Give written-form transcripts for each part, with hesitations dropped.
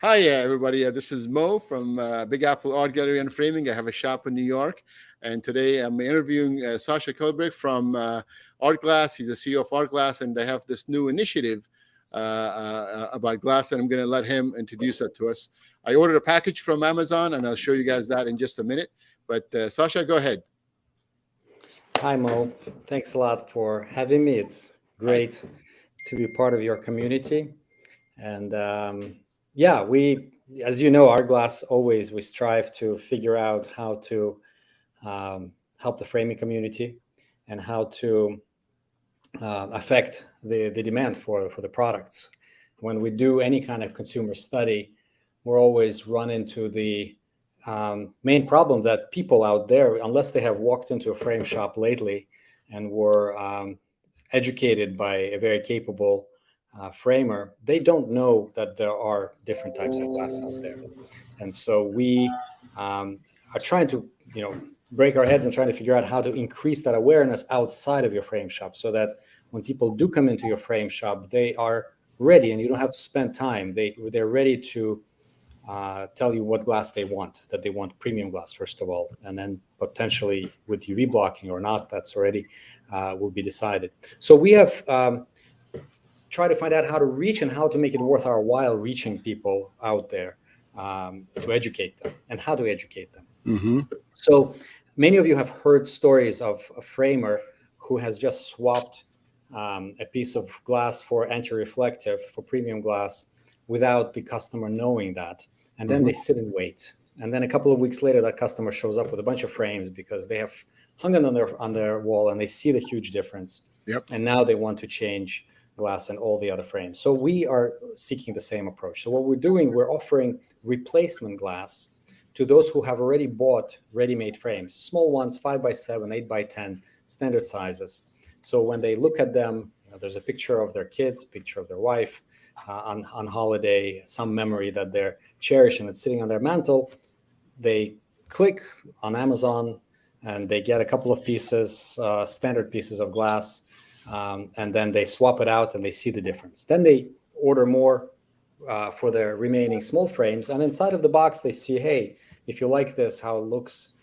Hi, everybody. This is Mo from Big Apple Art Gallery and Framing. I have a shop in New York, and today I'm interviewing Sasha Kelberg from Art Glass. He's the CEO of Art Glass, and they have this new initiative about glass, and I'm going to let him introduce that to us. I ordered a package from Amazon, and I'll show you guys that in just a minute. But Sasha, go ahead. Hi, Mo. Thanks a lot for having me. It's Hi. great to be part of your community. And yeah, as you know, Art Glass always we strive to figure out how to help the framing community and how to affect the demand for the products. When we do any kind of consumer study, we're always run into the main problem that people out there, unless they have walked into a frame shop lately and were educated by a very capable framer, they don't know that there are different types of glass out there. And so we are trying to, break our heads and trying to figure out how to increase that awareness outside of your frame shop so that when people do come into your frame shop, they are ready and you don't have to spend time. They're ready to tell you what glass they want, that they want premium glass, first of all, and then potentially with UV blocking or not, that's already will be decided. So we have tried to find out how to reach and how to make it worth our while reaching people out there to educate them and how to educate them. Mm-hmm. So many of you have heard stories of a framer who has just swapped a piece of glass for anti-reflective, for premium glass, without the customer knowing that. And then they sit and wait. And then a couple of weeks later, that customer shows up with a bunch of frames because they have hung it on their wall and they see the huge difference. Yep. And now they want to change glass and all the other frames. So we are seeking the same approach. So what we're doing, we're offering replacement glass to those who have already bought ready-made frames, small ones, 5x7, 8x10, standard sizes. So when they look at them, there's a picture of their kids, picture of their wife on holiday, some memory that they're cherishing that's sitting on their mantle. They click on Amazon and they get a couple of pieces, standard pieces of glass, and then they swap it out and they see the difference. Then they order more for their remaining small frames, and inside of the box they see, hey, if you like this, how it looks,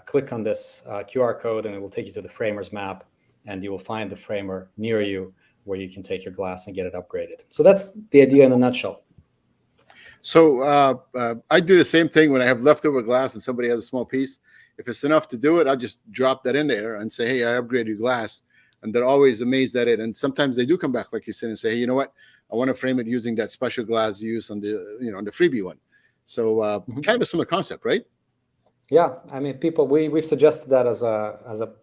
click on this QR code and it will take you to the framer's map, and you will find the framer near you where you can take your glass and get it upgraded. So that's the idea in a nutshell. So I do the same thing when I have leftover glass and somebody has a small piece. If it's enough to do it, I'll just drop that in there and say, hey, I upgraded your glass. And they're always amazed at it. And sometimes they do come back, like you said, and say, hey, you know what? I want to frame it using that special glass used on the, on the freebie one. So kind of a similar concept, right? Yeah, I mean, we've suggested that as a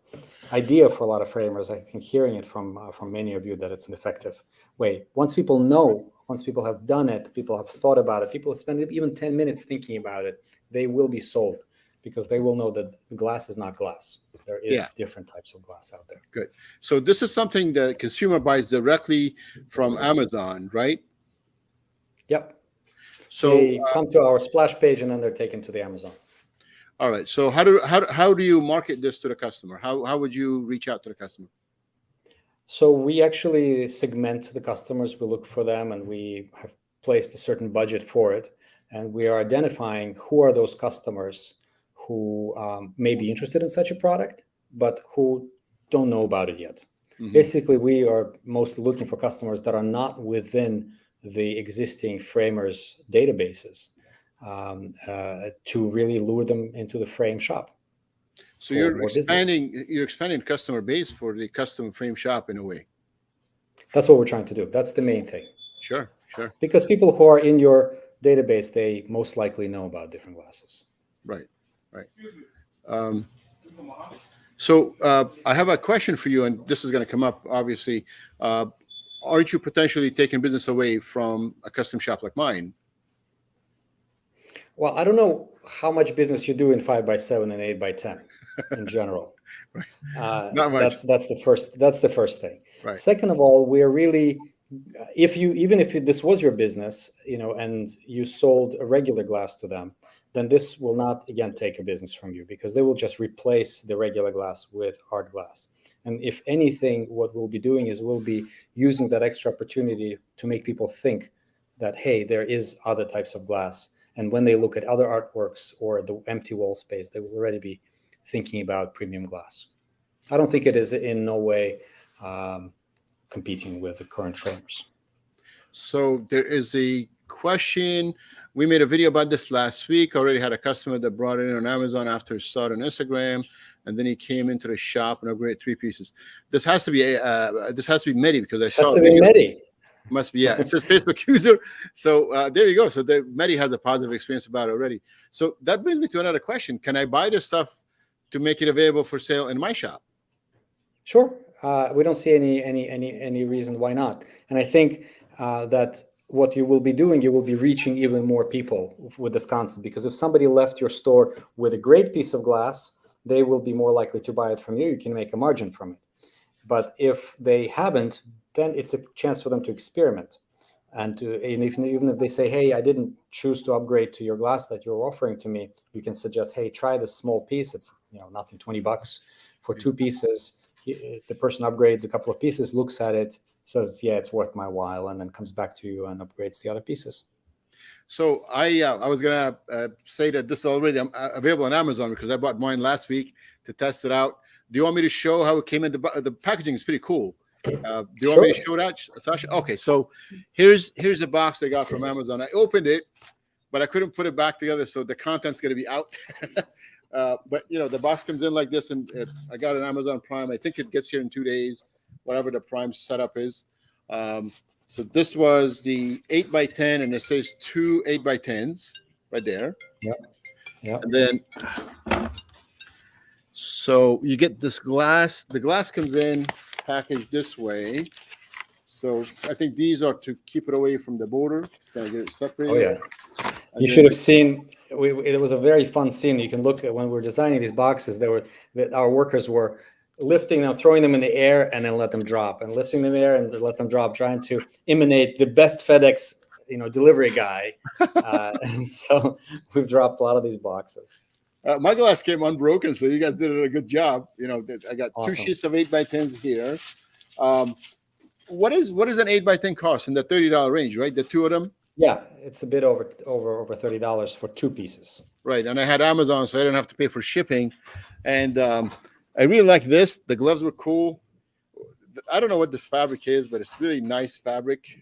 idea for a lot of framers. I think hearing it from many of you that it's an effective way. Once people know, once people have done it, people have thought about it, people have spent even 10 minutes thinking about it, they will be sold because they will know that the glass is not glass. There is different types of glass out there. Good. So this is something that consumer buys directly from Amazon, right? Yep. So they come to our splash page and then they're taken to the Amazon. All right. So how do you market this to the customer? How would you reach out to the customer? So we actually segment the customers. We look for them and we have placed a certain budget for it. And we are identifying who are those customers who may be interested in such a product, but who don't know about it yet. Mm-hmm. Basically, we are mostly looking for customers that are not within the existing framers' databases to really lure them into the frame shop. So you're expanding customer base for the custom frame shop in a way. That's what we're trying to do. That's the main thing. Sure. Because people who are in your database, they most likely know about different glasses. Right. So I have a question for you, and this is going to come up, obviously. Aren't you potentially taking business away from a custom shop like mine? Well, I don't know how much business you do in 5x7 and 8x10 in general. Right. Not much. That's the first thing. Right. Second of all, we are really, even if this was your business, and you sold a regular glass to them, then this will not again take a business from you because they will just replace the regular glass with Art Glass. And if anything, what we'll be doing is we'll be using that extra opportunity to make people think that, hey, there is other types of glass. And when they look at other artworks or the empty wall space, they will already be thinking about premium glass. I don't think it is in no way competing with the current framers. So there is a question. We made a video about this last week. Already had a customer that brought it in on Amazon after he saw it on Instagram, and then he came into the shop and upgraded 3 pieces. This has to be Mehdi, because I saw the video. Mehdi. Must be, yeah. It says Facebook user. So there you go. So Mehdi has a positive experience about it already. So that brings me to another question. Can I buy this stuff to make it available for sale in my shop? Sure. We don't see any reason why not. And I think that what you will be doing, you will be reaching even more people with this concept, because if somebody left your store with a great piece of glass, they will be more likely to buy it from you. You can make a margin from it. But if they haven't, then it's a chance for them to experiment. And even if they say, hey, I didn't choose to upgrade to your glass that you're offering to me, you can suggest, hey, try this small piece. It's nothing, $20 for 2 pieces. The person upgrades a couple of pieces, looks at it, says, yeah, it's worth my while, and then comes back to you and upgrades the other pieces. So I was going to say that this is already available on Amazon, because I bought mine last week to test it out. Do you want me to show how it came in? The packaging is pretty cool. Do you want me to show that, Sasha? Okay, so here's the box I got from Amazon. I opened it, but I couldn't put it back together, so the content's going to be out. But the box comes in like this, and I got an Amazon Prime. I think it gets here in 2 days, whatever the Prime setup is. So this was the 8x10, and it says 2 8x10s right there. Yep. And then, so you get this glass. The glass comes in packaged this way. So I think these are to keep it away from the border. Kind of get it separated. Oh yeah. You should have seen. It was a very fun scene. You can look at when we were designing these boxes. Our workers were lifting them, throwing them in the air, and then let them drop, and lifting them in the air and let them drop, trying to imitate the best FedEx, delivery guy. And so we've dropped a lot of these boxes. My glass came unbroken, so you guys did a good job. I got Awesome. 2 sheets of 8x10s here. What is an 8x10 cost in the $30 range, right? The 2 of them. Yeah, it's a bit over $30 for 2 pieces. Right, and I had Amazon, so I didn't have to pay for shipping. And I really like this. The gloves were cool. I don't know what this fabric is, but it's really nice fabric.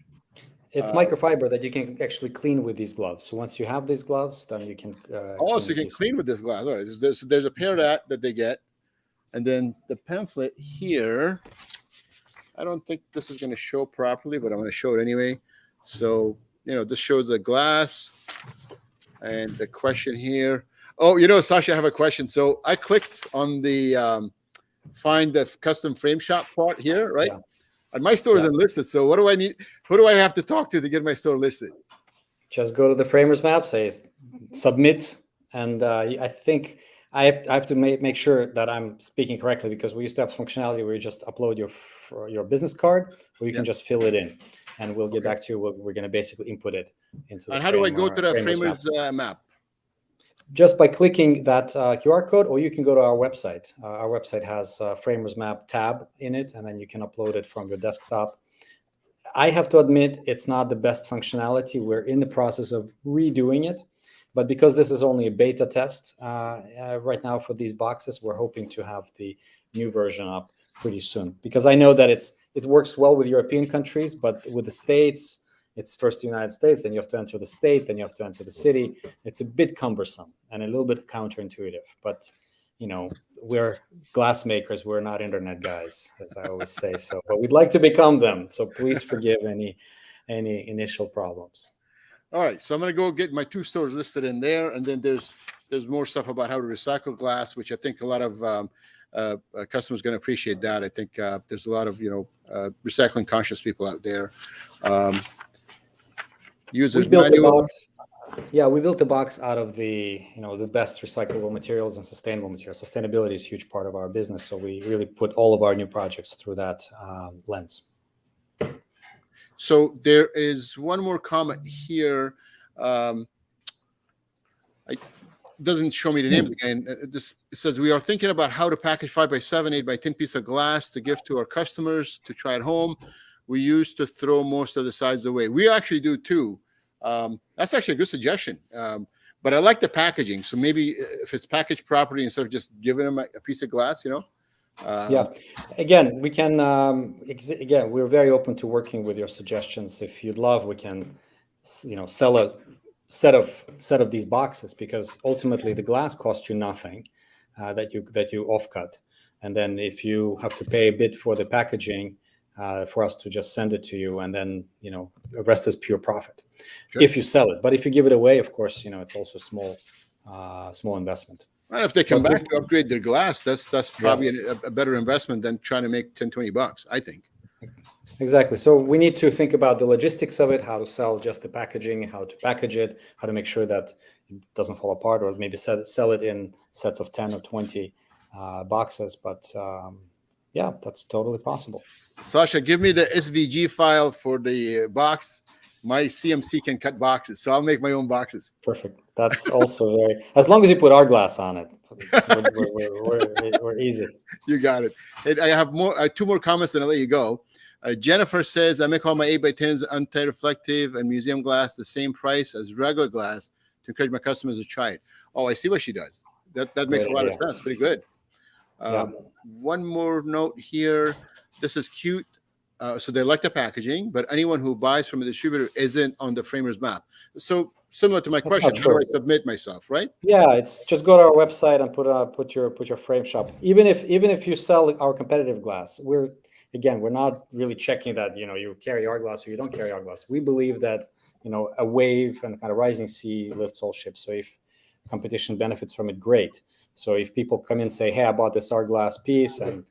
It's microfiber that you can actually clean with these gloves. So once you have these gloves, then you can. So you can clean with this glass. All right, there's a pair of that they get, and then the pamphlet here. I don't think this is going to show properly, but I'm going to show it anyway. So this shows the glass, and the question here. Oh, Sasha, I have a question. So I clicked on the find the custom frame shop part here, right? Yeah. And my store isn't listed. So what do I need? Who do I have to talk to get my store listed? Just go to the Framers map, say submit, and I think I have to make sure that I'm speaking correctly, because we used to have functionality where you just upload your business card, or you can just fill it in, and we'll get back to you. We're going to basically input it into. And how do I go to the Framers map? Just by clicking that QR code, or you can go to our website. Our website has a Framers Map tab in it, and then you can upload it from your desktop. I have to admit, it's not the best functionality. We're in the process of redoing it, but because this is only a beta test right now for these boxes, we're hoping to have the new version up pretty soon. Because I know that it works well with European countries, but with the States, it's first the United States, then you have to enter the state, then you have to enter the city. It's a bit cumbersome and a little bit counterintuitive. But, we're glass makers. We're not internet guys, as I always say. So, but we'd like to become them. So please forgive any initial problems. All right. So I'm going to go get my 2 stores listed in there. And then there's more stuff about how to recycle glass, which I think a lot of customers going to appreciate that. I think there's a lot of, recycling conscious people out there. Users manual. We built the box out of the best recyclable materials and sustainable materials. Sustainability is a huge part of our business, so we really put all of our new projects through that lens. So there is one more comment here. It doesn't show me the names again. It says, we are thinking about how to package 5x7, 8x10 piece of glass to give to our customers to try at home. We used to throw most of the sides away. We actually do too. That's actually a good suggestion. But I like the packaging. So maybe if it's packaged properly, instead of just giving them a piece of glass, Yeah. Again, we can, again, we're very open to working with your suggestions. If you'd love, we can, sell a set of these boxes, because ultimately the glass costs you nothing, that you offcut. And then if you have to pay a bit for the packaging, for us to just send it to you, and then, the rest is pure profit. Sure. If you sell it. But if you give it away, of course, it's also small investment. And if they come back to upgrade their glass, that's probably a better investment than trying to make $10-20, I think. Exactly. So we need to think about the logistics of it, how to sell just the packaging, how to package it, how to make sure that it doesn't fall apart, or maybe sell it in sets of 10 or 20 boxes. But yeah, that's totally possible. Sasha, give me the SVG file for the box. My CMC can cut boxes, so I'll make my own boxes. Perfect. That's also as long as you put our glass on it, we're easy. You got it. And I have two more comments, and I'll let you go. Jennifer says, I make all my 8x10s anti-reflective and museum glass the same price as regular glass to encourage my customers to try it. Oh, I see what she does. That makes a lot of sense. Pretty good. One more note here. This is cute. So they like the packaging, but anyone who buys from a distributor isn't on the Framers map. So similar to my question, how do I submit myself, right? Yeah, it's just go to our website and put your frame shop. Even if you sell our competitive glass, we're not really checking that you carry our glass or you don't carry our glass. We believe that a wave and kind of rising sea lifts all ships. So if competition benefits from it, great. So if people come in and say, hey, I bought this art glass piece, and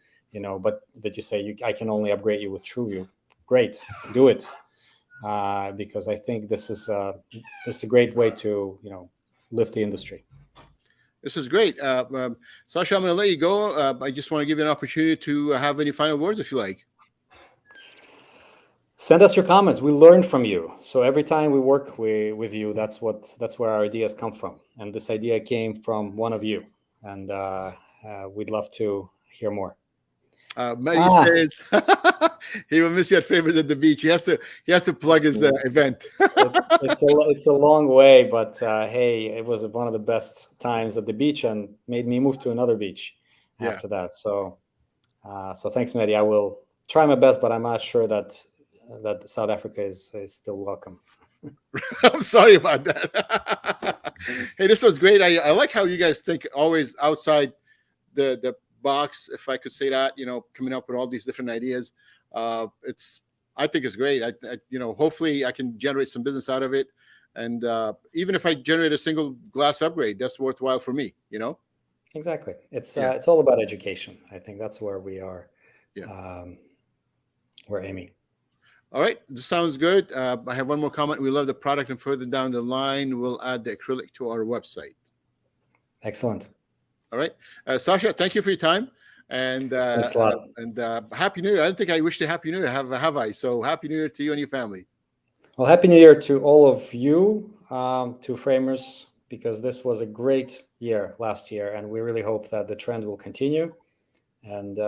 but you say I can only upgrade you with TrueView, great, do it, because I think this is a great way to lift the industry. This is great. Sasha, I'm going to let you go. I just want to give you an opportunity to have any final words if you like. Send us your comments. We learn from you. So every time we work with you, that's where our ideas come from. And this idea came from one of you. And we'd love to hear more. Maggie says he will miss you at Framers at the beach. He has to plug his event. It's a long way, but hey, it was one of the best times at the beach, and made me move to another beach after that. So thanks, Maddie. I will try my best, but I'm not sure that South Africa is still welcome. I'm sorry about that. Hey, this was great. I like how you guys think always outside the box, if I could say that, coming up with all these different ideas. I think it's great. I hopefully I can generate some business out of it. And even if I generate a single glass upgrade, that's worthwhile for me, Exactly. It's all about education. I think that's where we are. We're aiming. All right. This sounds good. I have one more comment. We love the product, and further down the line, we'll add the acrylic to our website. Excellent. All right. Sasha, thank you for your time. And thanks a lot. And Happy New Year. I don't think I wished you Happy New Year. Have I? So Happy New Year to you and your family. Well, Happy New Year to all of you, to Framers, because this was a great year last year, and we really hope that the trend will continue. And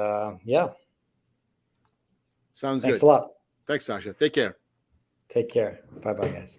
sounds good. Thanks a lot. Thanks, Sasha. Take care. Take care. Bye-bye, guys.